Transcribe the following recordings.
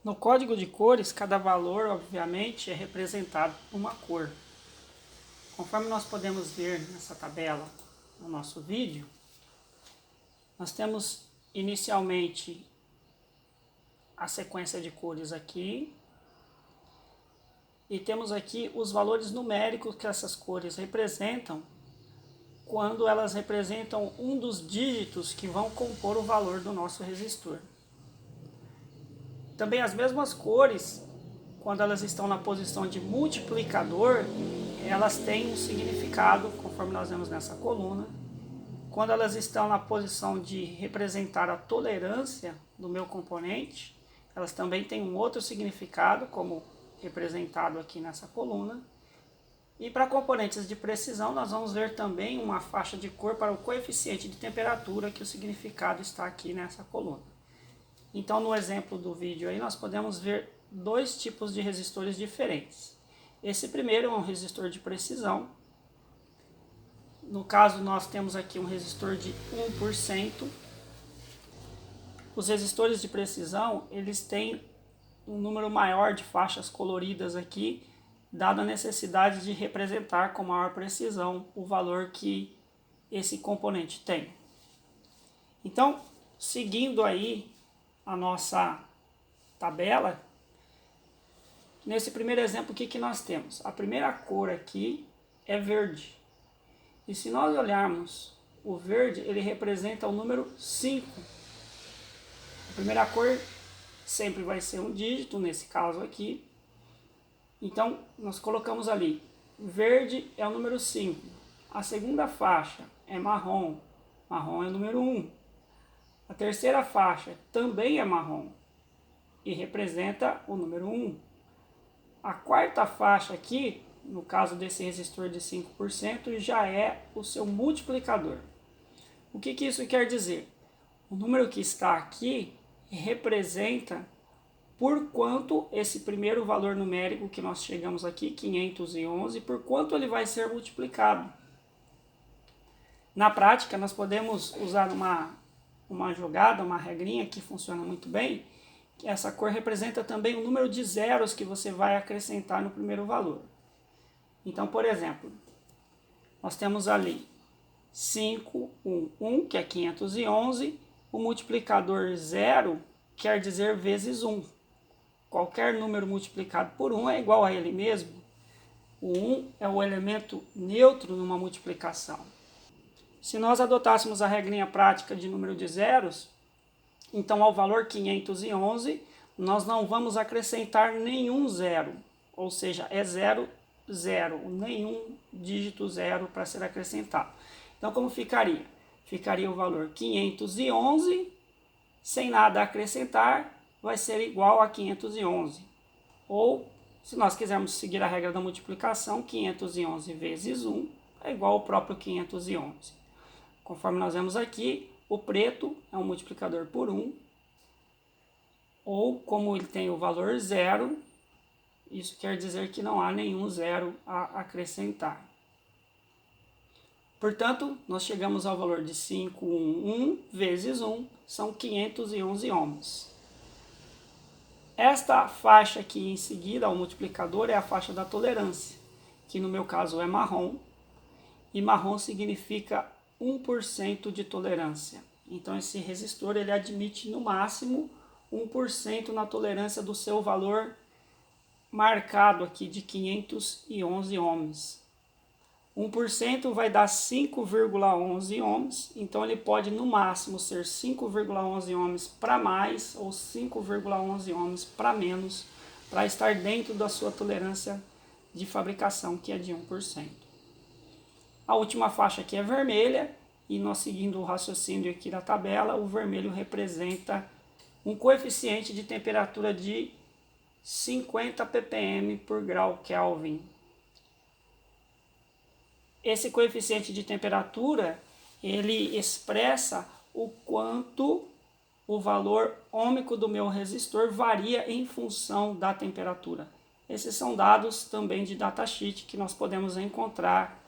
No código de cores, cada valor, obviamente, é representado por uma cor. Conforme nós podemos ver nessa tabela no nosso vídeo, nós temos inicialmente a sequência de cores aqui, e temos aqui os valores numéricos que essas cores representam quando elas representam um dos dígitos que vão compor o valor do nosso resistor. Também as mesmas cores, quando elas estão na posição de multiplicador, elas têm um significado, conforme nós vemos nessa coluna. Quando elas estão na posição de representar a tolerância do meu componente, elas também têm um outro significado, como representado aqui nessa coluna. E para componentes de precisão, nós vamos ver também uma faixa de cor para o coeficiente de temperatura, que o significado está aqui nessa coluna. Então, no exemplo do vídeo aí, nós podemos ver dois tipos de resistores diferentes. Esse primeiro é um resistor de precisão. No caso, nós temos aqui um resistor de 1%. Os resistores de precisão, eles têm um número maior de faixas coloridas aqui, dada a necessidade de representar com maior precisão o valor que esse componente tem. Então, seguindo aí a nossa tabela, nesse primeiro exemplo, o que nós temos? A primeira cor aqui é verde. E se nós olharmos o verde, ele representa o número 5. A primeira cor sempre vai ser um dígito, nesse caso aqui. Então, nós colocamos ali, verde é o número 5. A segunda faixa é marrom. Marrom é o número 1. A terceira faixa também é marrom e representa o número 1. A quarta faixa aqui, no caso desse resistor de 5%, já é o seu multiplicador. O que isso quer dizer? O número que está aqui representa por quanto esse primeiro valor numérico que nós chegamos aqui, 511, por quanto ele vai ser multiplicado. Na prática, nós podemos usar uma jogada, uma regrinha que funciona muito bem, que essa cor representa também o número de zeros que você vai acrescentar no primeiro valor. Então, por exemplo, nós temos ali 5, 1, 1, que é 511, o multiplicador 0 quer dizer vezes 1. Qualquer número multiplicado por 1 é igual a ele mesmo. O 1 é o elemento neutro numa multiplicação. Se nós adotássemos a regrinha prática de número de zeros, então ao valor 511 nós não vamos acrescentar nenhum zero, ou seja, é 0, 0, nenhum dígito zero para ser acrescentado. Então como ficaria? Ficaria o valor 511, sem nada a acrescentar, vai ser igual a 511. Ou, se nós quisermos seguir a regra da multiplicação, 511 vezes 1 é igual ao próprio 511. Conforme nós vemos aqui, o preto é um multiplicador por 1, ou como ele tem o valor 0, isso quer dizer que não há nenhum zero a acrescentar. Portanto, nós chegamos ao valor de 511 vezes 1, são 511 ohms. Esta faixa aqui em seguida, ao multiplicador, é a faixa da tolerância, que no meu caso é marrom, e marrom significa 1% de tolerância. Então esse resistor ele admite no máximo 1% na tolerância do seu valor marcado aqui de 511 ohms. 1% vai dar 5,11 ohms, então ele pode no máximo ser 5,11 ohms para mais ou 5,11 ohms para menos, para estar dentro da sua tolerância de fabricação, que é de 1%. A última faixa aqui é vermelha, e nós seguindo o raciocínio aqui da tabela, o vermelho representa um coeficiente de temperatura de 50 ppm por grau Kelvin. Esse coeficiente de temperatura, ele expressa o quanto o valor ôhmico do meu resistor varia em função da temperatura. Esses são dados também de datasheet que nós podemos encontrar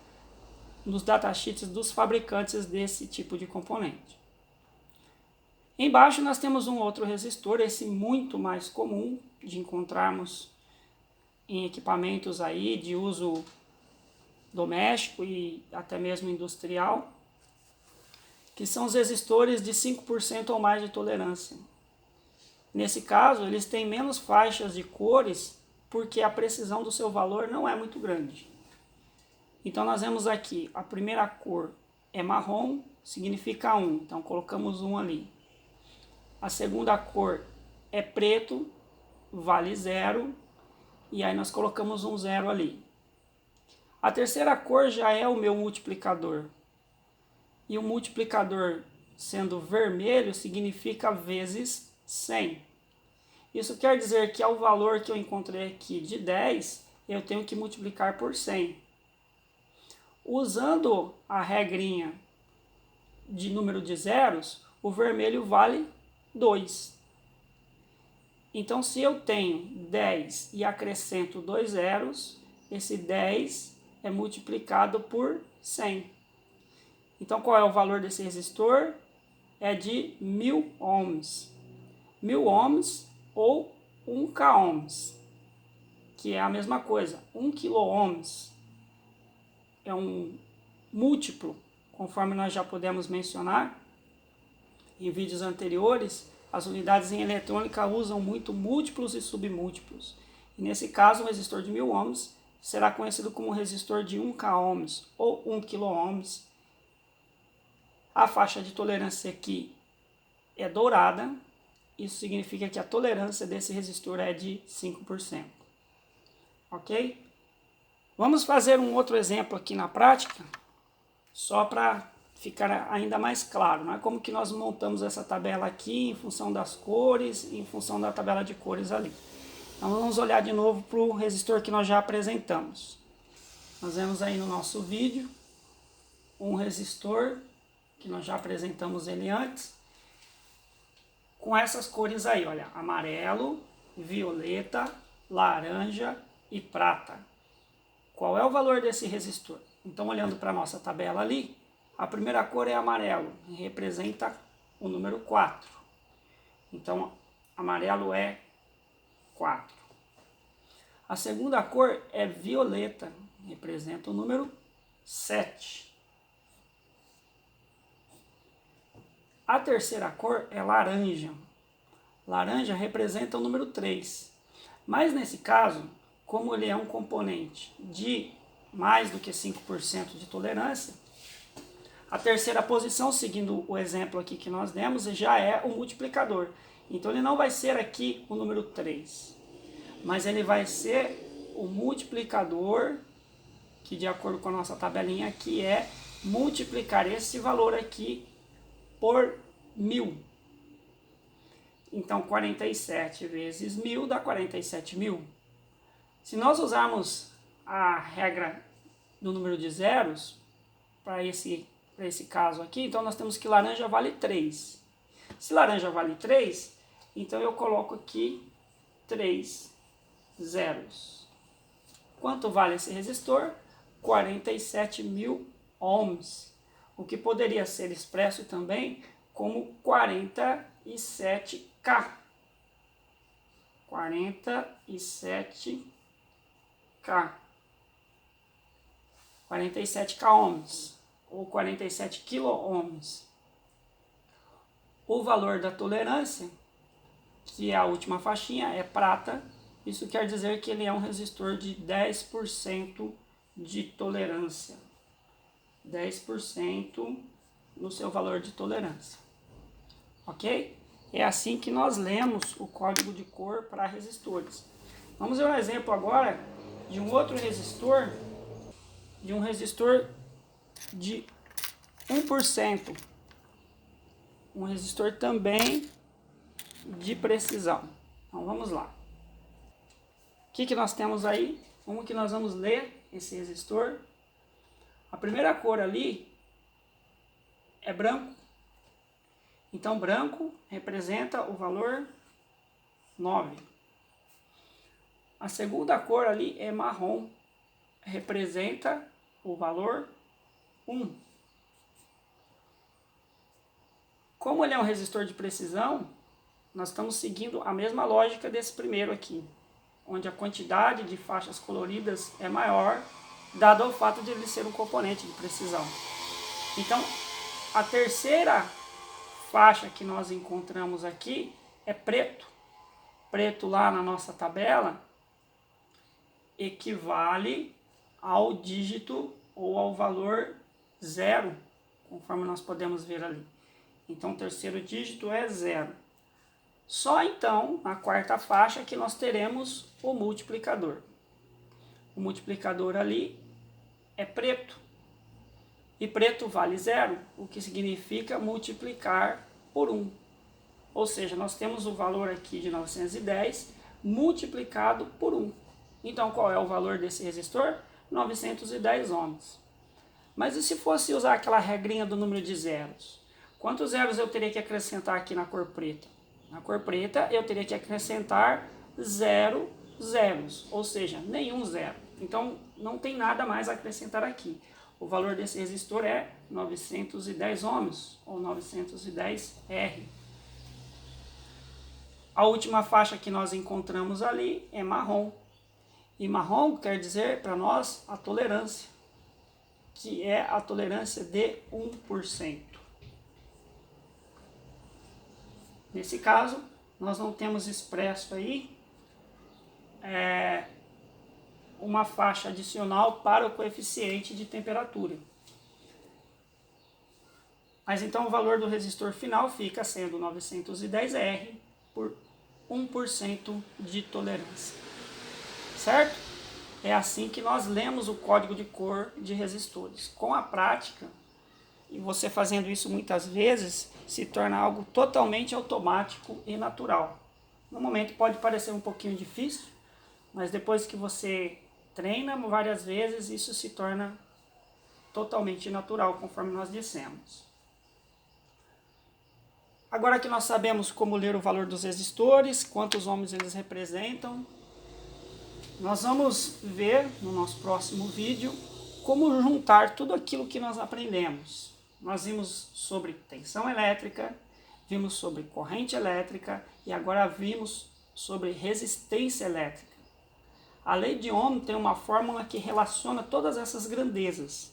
nos datasheets dos fabricantes desse tipo de componente. Embaixo nós temos um outro resistor, esse muito mais comum de encontrarmos em equipamentos aí de uso doméstico e até mesmo industrial, que são os resistores de 5% ou mais de tolerância. Nesse caso, eles têm menos faixas de cores porque a precisão do seu valor não é muito grande. Então nós vemos aqui, a primeira cor é marrom, significa 1, então colocamos 1 ali. A segunda cor é preto, vale 0, e aí nós colocamos um 0 ali. A terceira cor já é o meu multiplicador. E o multiplicador sendo vermelho significa vezes 100. Isso quer dizer que ao valor que eu encontrei aqui de 10, eu tenho que multiplicar por 100. Usando a regrinha de número de zeros, o vermelho vale 2. Então, se eu tenho 10 e acrescento 2 zeros, esse 10 é multiplicado por 100. Então, qual é o valor desse resistor? É de 1000 ohms. 1000 ohms ou 1 k ohms, que é a mesma coisa. 1 kΩ é um múltiplo, conforme nós já podemos mencionar em vídeos anteriores. As unidades em eletrônica usam muito múltiplos e submúltiplos. E nesse caso, um resistor de 1000 ohms será conhecido como resistor de 1 k ohms ou 1 kΩ. A faixa de tolerância aqui é dourada. Isso significa que a tolerância desse resistor é de 5%. Ok? Vamos fazer um outro exemplo aqui na prática, só para ficar ainda mais claro, né? Como que nós montamos essa tabela aqui em função das cores, em função da tabela de cores ali. Então vamos olhar de novo para o resistor que nós já apresentamos. Nós vemos aí no nosso vídeo um resistor, que nós já apresentamos ele antes, com essas cores aí, olha, amarelo, violeta, laranja e prata. Qual é o valor desse resistor? Então, olhando para a nossa tabela ali, a primeira cor é amarelo, representa o número 4. Então, amarelo é 4. A segunda cor é violeta, representa o número 7. A terceira cor é laranja. Laranja representa o número 3. Mas nesse caso, como ele é um componente de mais do que 5% de tolerância, a terceira posição, seguindo o exemplo aqui que nós demos, já é o multiplicador. Então ele não vai ser aqui o número 3, mas ele vai ser o multiplicador, que de acordo com a nossa tabelinha aqui é multiplicar esse valor aqui por 1000. Então 47 vezes 1000 dá 47.000. Se nós usarmos a regra do número de zeros para esse caso aqui, então nós temos que laranja vale 3. Se laranja vale 3, então eu coloco aqui 3 zeros. Quanto vale esse resistor? 47.000 ohms, o que poderia ser expresso também como 47K. 47K. 47K ohms ou 47 kΩ. O valor da tolerância, que é a última faixinha, é prata. Isso quer dizer que ele é um resistor de 10% de tolerância. 10% no seu valor de tolerância. Ok? É assim que nós lemos o código de cor para resistores. Vamos ver um exemplo agora de um outro resistor, de um resistor de 1%. Um resistor também de precisão. Então vamos lá. O que nós temos aí? Como que nós vamos ler esse resistor? A primeira cor ali é branco. Então branco representa o valor 9. A segunda cor ali é marrom. Representa o valor 1. Como ele é um resistor de precisão, nós estamos seguindo a mesma lógica desse primeiro aqui, onde a quantidade de faixas coloridas é maior, dado ao fato de ele ser um componente de precisão. Então, a terceira faixa que nós encontramos aqui é preto. Preto lá na nossa tabela equivale ao dígito ou ao valor 0, conforme nós podemos ver ali. Então, o terceiro dígito é 0. Só então, na quarta faixa, que nós teremos o multiplicador. O multiplicador ali é preto. E preto vale 0, o que significa multiplicar por 1. Ou seja, nós temos o valor aqui de 910 multiplicado por 1. Então, qual é o valor desse resistor? 910 ohms. Mas e se fosse usar aquela regrinha do número de zeros? Quantos zeros eu teria que acrescentar aqui na cor preta? Na cor preta eu teria que acrescentar 0 zeros, ou seja, nenhum zero. Então não tem nada mais a acrescentar aqui. O valor desse resistor é 910 ohms, ou 910R. A última faixa que nós encontramos ali é marrom. E marrom quer dizer para nós a tolerância, que é a tolerância de 1%. Nesse caso, nós não temos expresso aí uma faixa adicional para o coeficiente de temperatura. Mas então o valor do resistor final fica sendo 910R por 1% de tolerância. Certo? É assim que nós lemos o código de cor de resistores. Com a prática, e você fazendo isso muitas vezes, se torna algo totalmente automático e natural. No momento pode parecer um pouquinho difícil, mas depois que você treina várias vezes, isso se torna totalmente natural, conforme nós dissemos. Agora que nós sabemos como ler o valor dos resistores, quantos ohms eles representam, nós vamos ver no nosso próximo vídeo como juntar tudo aquilo que nós aprendemos. Nós vimos sobre tensão elétrica, vimos sobre corrente elétrica e agora vimos sobre resistência elétrica. A lei de Ohm tem uma fórmula que relaciona todas essas grandezas.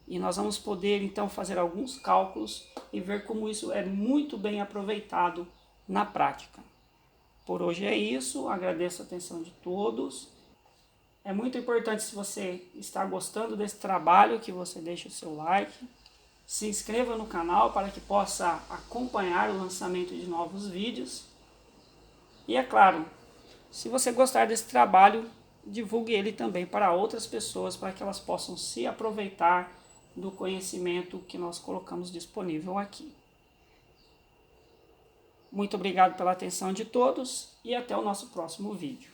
E nós vamos poder então fazer alguns cálculos e ver como isso é muito bem aproveitado na prática. Por hoje é isso, agradeço a atenção de todos. É muito importante, se você está gostando desse trabalho, que você deixe o seu like. Se inscreva no canal para que possa acompanhar o lançamento de novos vídeos. E é claro, se você gostar desse trabalho, divulgue ele também para outras pessoas, para que elas possam se aproveitar do conhecimento que nós colocamos disponível aqui. Muito obrigado pela atenção de todos e até o nosso próximo vídeo.